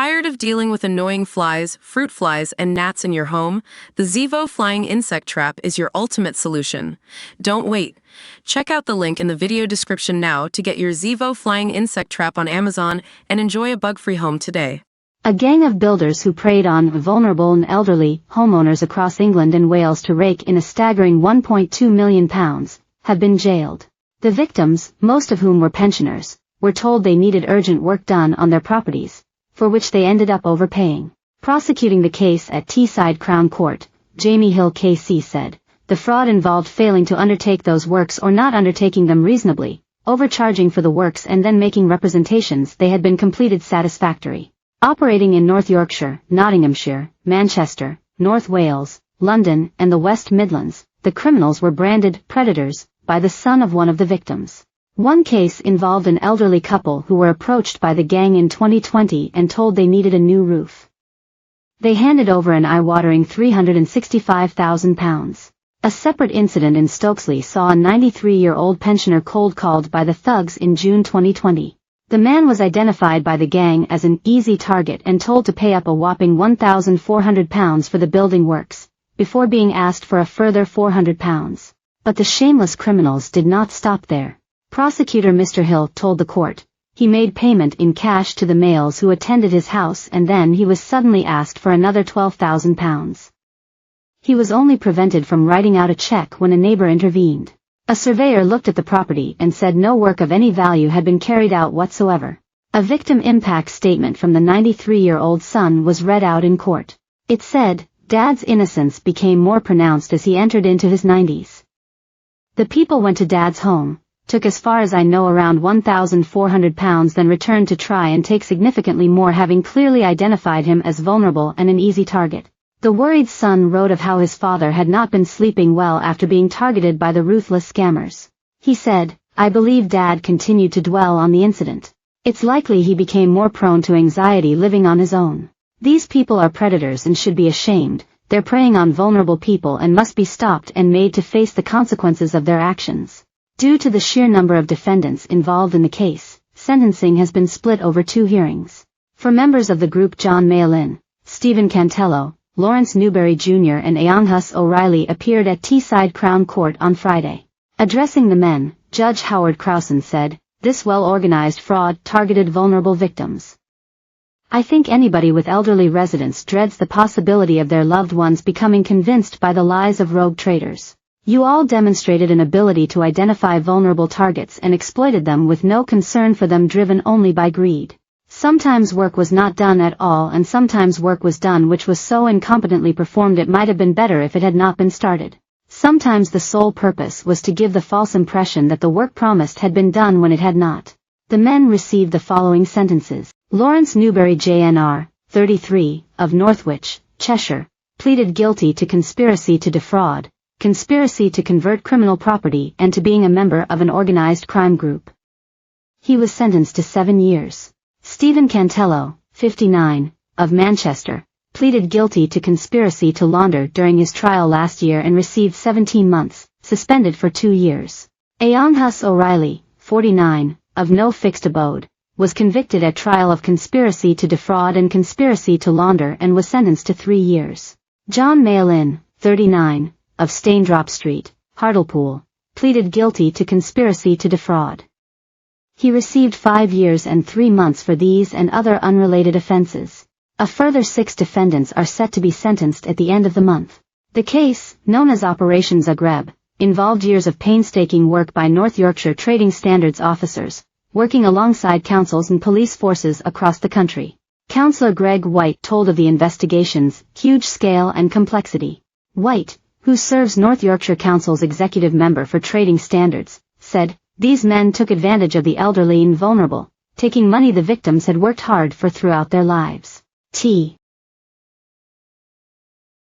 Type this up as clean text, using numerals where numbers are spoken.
Tired of dealing with annoying flies, fruit flies, and gnats in your home? The Zevo Flying Insect Trap is your ultimate solution. Don't wait. Check out the link in the video description now to get your Zevo Flying Insect Trap on Amazon and enjoy a bug-free home today. A gang of builders who preyed on vulnerable and elderly homeowners across England and Wales to rake in a staggering £1.2 million, have been jailed. The victims, most of whom were pensioners, were told they needed urgent work done on their properties, for which they ended up overpaying. Prosecuting the case at Teesside Crown Court, Jamie Hill KC said, the fraud involved failing to undertake those works or not undertaking them reasonably, overcharging for the works and then making representations they had been completed satisfactory. Operating in North Yorkshire, Nottinghamshire, Manchester, North Wales, London, and the West Midlands, the criminals were branded predators by the son of one of the victims. One case involved an elderly couple who were approached by the gang in 2020 and told they needed a new roof. They handed over an eye-watering £365,000. A separate incident in Stokesley saw a 93-year-old pensioner cold-called by the thugs in June 2020. The man was identified by the gang as an easy target and told to pay up a whopping £1,400 for the building works, before being asked for a further £400. But the shameless criminals did not stop there. Prosecutor Mr. Hill told the court, he made payment in cash to the males who attended his house and then he was suddenly asked for another £12,000. He was only prevented from writing out a check when a neighbor intervened. A surveyor looked at the property and said no work of any value had been carried out whatsoever. A victim impact statement from the 93-year-old son was read out in court. It said, Dad's innocence became more pronounced as he entered into his 90s. The people went to Dad's home, took as far as I know around £1,400, then returned to try and take significantly more, having clearly identified him as vulnerable and an easy target. The worried son wrote of how his father had not been sleeping well after being targeted by the ruthless scammers. He said, I believe Dad continued to dwell on the incident. It's likely he became more prone to anxiety living on his own. These people are predators and should be ashamed. They're preying on vulnerable people and must be stopped and made to face the consequences of their actions. Due to the sheer number of defendants involved in the case, sentencing has been split over 2 hearings. For members of the group, John Mayallin, Stephen Cantello, Lawrence Newberry Jr. and Ayanghus O'Reilly appeared at Teesside Crown Court on Friday. Addressing the men, Judge Howard Crowson said, this well-organized fraud targeted vulnerable victims. I think anybody with elderly residents dreads the possibility of their loved ones becoming convinced by the lies of rogue traders. You all demonstrated an ability to identify vulnerable targets and exploited them with no concern for them, driven only by greed. Sometimes work was not done at all, and sometimes work was done which was so incompetently performed it might have been better if it had not been started. Sometimes the sole purpose was to give the false impression that the work promised had been done when it had not. The men received the following sentences. Lawrence Newberry JNR, 33, of Northwich, Cheshire, pleaded guilty to conspiracy to defraud, conspiracy to convert criminal property, and to being a member of an organized crime group. He was sentenced to 7 years. Stephen Cantello, 59, of Manchester, pleaded guilty to conspiracy to launder during his trial last year and received 17 months, suspended for 2 years. Ayanghus O'Reilly, 49, of No Fixed Abode, was convicted at trial of conspiracy to defraud and conspiracy to launder and was sentenced to 3 years. John Mayallin, 39, of Staindrop Street, Hartlepool, pleaded guilty to conspiracy to defraud. He received 5 years and 3 months for these and other unrelated offenses. A further 6 defendants are set to be sentenced at the end of the month. The case, known as Operation Zagreb, involved years of painstaking work by North Yorkshire Trading Standards officers, working alongside councils and police forces across the country. Councillor Greg White told of the investigation's huge scale and complexity. White, who serves North Yorkshire Council's executive member for Trading Standards, said, these men took advantage of the elderly and vulnerable, taking money the victims had worked hard for throughout their lives. T.